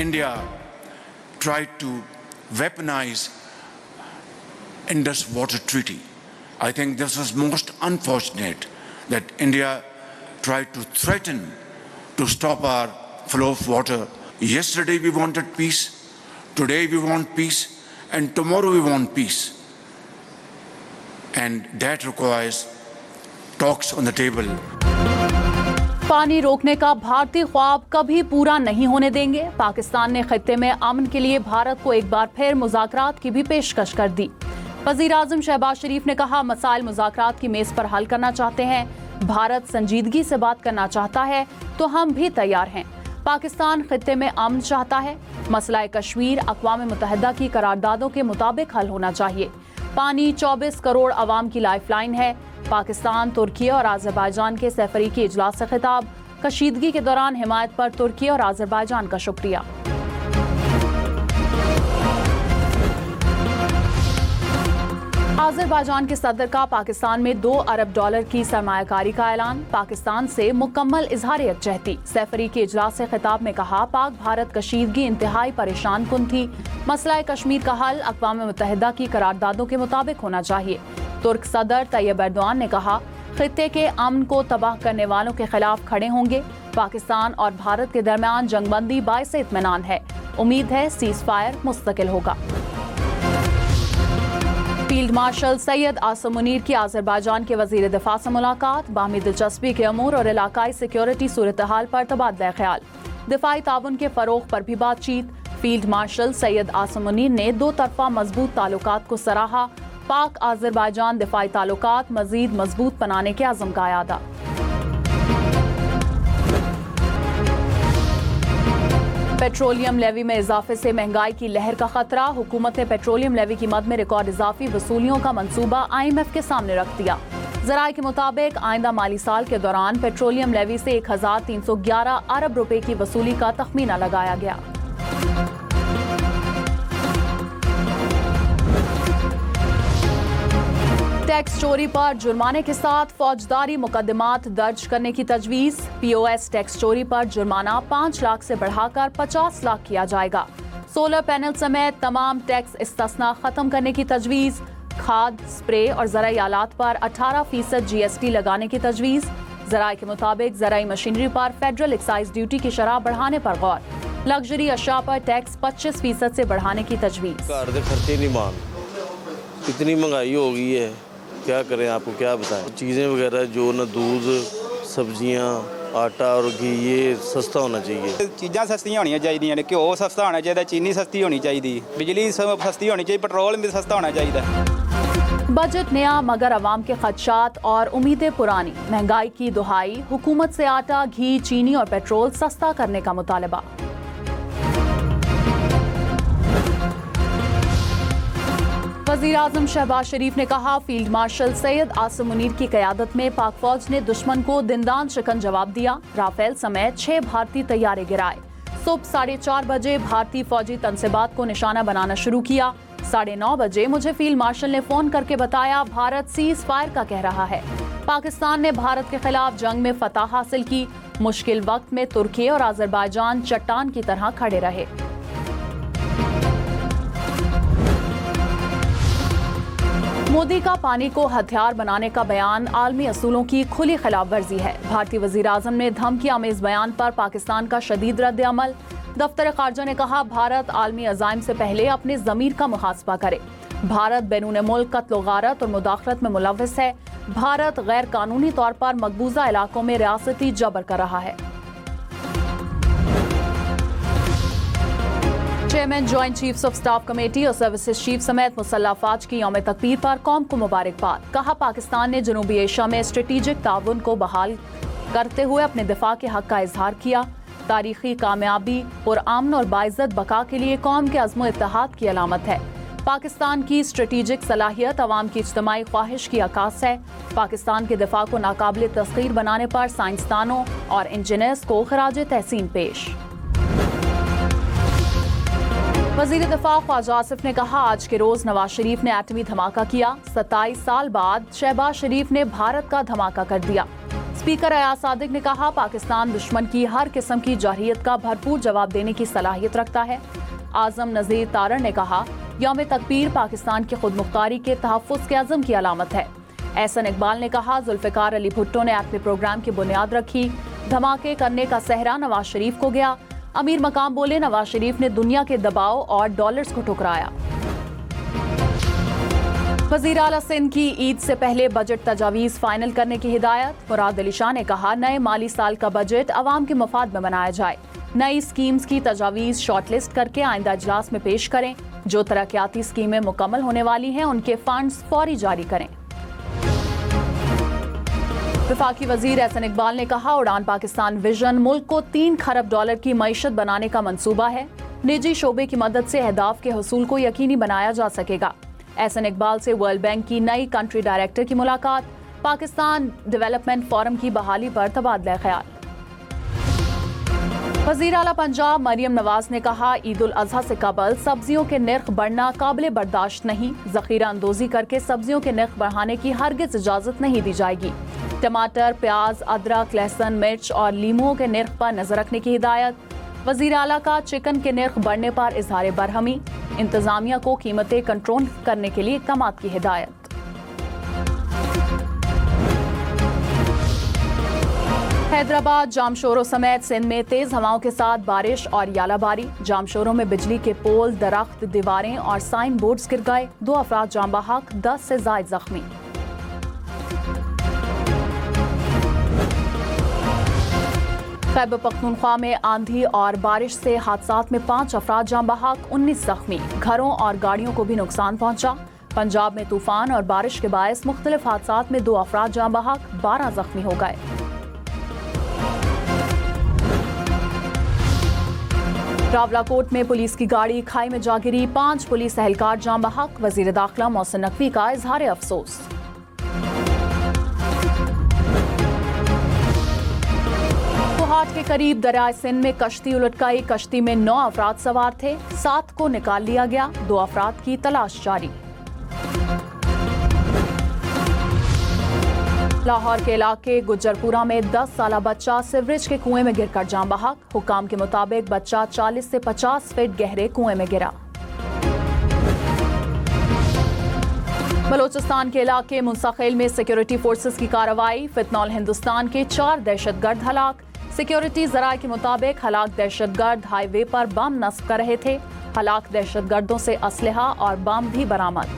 India tried to weaponize Indus Water Treaty. I think this was most unfortunate that India tried to threaten to stop our flow of water. Yesterday we wanted peace, today we want peace, and tomorrow we want peace. And that requires talks on the table. पानी रोकने का भारतीय ख्वाब कभी पूरा नहीं होने देंगे। पाकिस्तान ने खित्ते में अमन के लिए भारत को एक बार फिर मुज़ाकरात की भी पेशकश कर दी। वज़ीर-ए-आज़म शहबाज शरीफ ने कहा, मसाइल मुज़ाकरात की मेज़ पर हल करना चाहते हैं, भारत संजीदगी से बात करना चाहता है तो हम भी तैयार हैं। पाकिस्तान खित्ते में अमन चाहता है, मसला कश्मीर अक़वाम मुत्तहिदा की करारदादों के मुताबिक हल होना चाहिए। पानी 24 करोड़ अवाम की लाइफलाइन है। पाकिस्तान, तुर्की और अज़रबैजान के सैफरी के इजलास से खिताब। कशीदगी के दौरान हिमायत पर तुर्की और अज़रबैजान का शुक्रिया। अज़रबैजान के सदर का पाकिस्तान में $2 अरब की सरमायाकारी का ऐलान। पाकिस्तान से मुकम्मल इजहार यकजहती। सैफरी के इजलास से खिताब में कहा, पाक भारत कशीदगी इंतहाई परेशान कुन थी। मसला कश्मीर का हल अक़वाम मुत्तहिदा की करारदादों के मुताबिक होना चाहिए। तुर्क सदर तैयब एर्दोआन ने कहा, खित्ते के अमन को तबाह करने वालों के खिलाफ खड़े होंगे। पाकिस्तान और भारत के दरमियान जंगबंदी बाइस इत्मीनान है। उम्मीद है सीज़ फायर मुस्तकिल होगा। फील्ड मार्शल सैयद आसिम मुनीर की अज़रबैजान के वज़ीर दिफा से मुलाकात। बाहमी दिलचस्पी के अमूर और इलाकाई सिक्योरिटी सूरत हाल पर तबादला ख्याल। दिफाई ताउन के फ़रोग़ पर भी बातचीत। फील्ड मार्शल सैयद आसिम मुनीर ने दो तरफ़ा मजबूत ताल्लुकात को सराहा। पाक अज़रबैजान दिफाई ताल्लुकात मज़ीद मजबूत बनाने के अज़म का यादा। पेट्रोलियम लेवी में इजाफे से महंगाई की लहर का खतरा। हुकूमत ने पेट्रोलियम लेवी की मद में रिकॉर्ड इजाफी वसूलियों का मंसूबा IMF के सामने रख दिया। ज़राए के मुताबिक आइंदा माली साल के दौरान पेट्रोलियम लेवी से 1311 अरब रुपए की वसूली का तखमीना लगाया गया। टैक्स चोरी पर जुर्माने के साथ फौजदारी मुकदमात दर्ज करने की तजवीज़। POS टैक्स चोरी पर जुर्माना 5 लाख से बढ़ाकर 50 लाख किया जाएगा। सोलर पैनल समेत तमाम टैक्स इस्तिस्ना खत्म करने की तजवीज़। खाद, स्प्रे और ज़राई आलात पर 18% GST लगाने की तजवीज़। ज़राए के मुताबिक ज़राई मशीनरी पर फेडरल एक्साइज ड्यूटी की शरह बढ़ाने पर गौर। लग्जरी अशिया पर टैक्स 25% से बढ़ाने की तजवीज़। खर्चे नहीं मान, इतनी महंगाई हो गई है, क्या करें, आपको क्या बताएं। चीज़ें वगैरह जो ना दूध, सब्जियां, आटा और घी, ये सस्ता होना चाहिए। चीज़ां सस्तियां होनी चाहिए ने, घ्यो सस्ता होना चाहिए, चीनी सस्ती होनी चाहिए, बिजली सस्ती होनी चाहिए, पेट्रोल भी सस्ता होना चाहिए। बजट नया मगर अवाम के खदशात और उम्मीदें पुरानी। महंगाई की दुहाई, हुकूमत से आटा, घी, चीनी और पेट्रोल सस्ता करने का मुतालबा। वज़ीर-ए-आज़म शहबाज शरीफ ने कहा, फील्ड मार्शल सैयद आसिम मुनीर की क़यादत में पाक फौज ने दुश्मन को दिनदान शिकन जवाब दिया। राफेल समेत 6 भारतीय तैयारे गिराए। सुबह 4:30 बजे भारतीय फौजी तनसीबात को निशाना बनाना शुरू किया। 9:30 बजे मुझे फील्ड मार्शल ने फ़ोन करके बताया, भारत सीज़ फायर का कह रहा है। पाकिस्तान ने भारत के खिलाफ जंग में फतह हासिल की। मुश्किल वक्त में तुर्की और अज़रबैजान चट्टान की तरह खड़े रहे। मोदी का पानी को हथियार बनाने का बयान आलमी असूलों की खुली खिलाफ वर्जी है। भारतीय वज़ीर-ए-आज़म ने धमकी आमेज बयान पर पाकिस्तान का शदीद रद्द अमल। दफ्तर खारजा ने कहा, भारत आलमी अज़ाइम से पहले अपने ज़मीर का मुहासबा करे। भारत बैरून मुल्क कत्ल गारत और मुदाखलत में मुलव्वस है। भारत गैर कानूनी तौर पर मकबूजा इलाकों में रियासती जबर कर रहा है। Chairman joint chiefs of staff committee और सर्विसेज चीफ समेत मुसल्लह अफवाज की यौम तकबीर पर कौम को मुबारकबाद। कहा, पाकिस्तान ने जनूबी एशिया में स्ट्रेटेजिक ताउन को बहाल करते हुए अपने दिफा के हक का इजहार किया। तारीखी कामयाबी पुरअमन और बाइज्जत बका के लिए कौम के अज़्म इत्तेहाद की अलामत है। पाकिस्तान की स्ट्रेटेजिक सलाहियत अवाम की इज्तिमाई ख्वाहिश की अक्कास है। पाकिस्तान के दिफा को नाकाबिल तस्खीर बनाने पर साइंसदानों और इंजीनियर्स को खराज तहसीन पेश। वज़ीर दिफा ख्वाजा आसिफ ने कहा, आज के रोज नवाज शरीफ ने एटमी धमाका किया। 27 साल बाद शहबाज शरीफ ने भारत का धमाका कर दिया। स्पीकर अयाज सादिक ने कहा, पाकिस्तान दुश्मन की हर किस्म की जारहियत का भरपूर जवाब देने की सलाहियत रखता है। आजम नज़ीर तारड़ ने कहा, यौम तकबीर पाकिस्तान की खुद मुख्तारी के तहफ़्फ़ुज़ के अज़म की अलामत है। एहसन इकबाल ने कहा, जुल्फ़िकार अली भुट्टो ने एटमी प्रोग्राम की बुनियाद रखी, धमाके करने का सहरा नवाज शरीफ को गया। अमीर मकाम बोले, नवाज शरीफ ने दुनिया के दबाव और डॉलर्स को ठुकराया। वज़ीर आला सिंध की ईद से पहले बजट तजावीज़ फाइनल करने की हिदायत। मुराद अली शाह ने कहा, नए माली साल का बजट अवाम के मफाद में बनाया जाए। नई स्कीम्स की तजावीज़ शॉर्ट लिस्ट करके आइंदा इजलास में पेश करें। जो तरक्याती स्कीमें मुकम्मल होने वाली हैं उनके फंड्स फौरी जारी करें। वफाकी वजीर एहसन इकबाल ने कहा, उड़ान पाकिस्तान विजन मुल्क को 3 खरब डॉलर की मईशत बनाने का मंसूबा है। निजी शोबे की मदद से अहदाफ के हसूल को यकीनी बनाया जा सकेगा। एहसन इकबाल से वर्ल्ड बैंक की नई कंट्री डायरेक्टर की मुलाकात। पाकिस्तान डेवलपमेंट फोरम की बहाली पर तबादला ख्याल। वज़ीर आला पंजाब मरियम नवाज ने कहा, ईद उल अज़हा से कबल सब्जियों के नर्ख बढ़ना काबिल बर्दाश्त नहीं। ज़ख़ीरा अंदोज़ी करके सब्जियों के नर्ख बढ़ाने की हरगिज़ इजाज़त नहीं दी जाएगी। टमाटर, प्याज, अदरक, लहसुन, मिर्च और लीमुओं के नर्ख पर नजर रखने की हिदायत। वज़ीर आला का चिकन के नर्ख बढ़ने पर इजहार बरहमी। इंतजामिया को कीमतें कंट्रोल करने के लिए इक़दामात की हिदायत। हैदराबाद, जामशोरों समेत सिंध में तेज हवाओं के साथ बारिश और यालाबारी। जामशोरों में बिजली के पोल, दरख्त, दीवारें और साइन बोर्ड्स गिर गए। 2 अफराद जान बहक, 10 से ज़ायद जख्मी। खैबर पख्तूनख्वा में आंधी और बारिश से हादसात में 5 अफराद जान बहक, 19 जख्मी। घरों और गाड़ियों को भी नुकसान पहुंचा। पंजाब में तूफान और बारिश के बायस मुख्तलिफ हादसात में 2 अफराद जान बहक, 12 जख्मी हो गए। रावलाकोट में पुलिस की गाड़ी खाई में जा गिरी, 5 पुलिस एहलकार जान बहक। वजीर दाखिला मोहसिन नकवी का इजहार अफसोस। कोहाट के करीब दरियाए सिंध में कश्ती उलट गई। कश्ती में 9 अफराद सवार थे, 7 को निकाल लिया गया। 2 अफराद की तलाश जारी। लाहौर के इलाके गुज्जरपुरा में 10 साला बच्चा सीवरेज के कुएं में गिरकर जान बहक। हुकाम के मुताबिक बच्चा 40 से 50 फीट गहरे कुएं में गिरा। बलोचिस्तान के इलाके मुंसखिल में सिक्योरिटी फोर्सेस की कार्रवाई। फितनौल हिंदुस्तान के 4 दहशतगर्द हलाक। सिक्योरिटी जराये के मुताबिक हलाक दहशतगर्द हाईवे पर बम नस्ब कर रहे थे। हलाक दहशतगर्दों से असलहा और बम भी बरामद।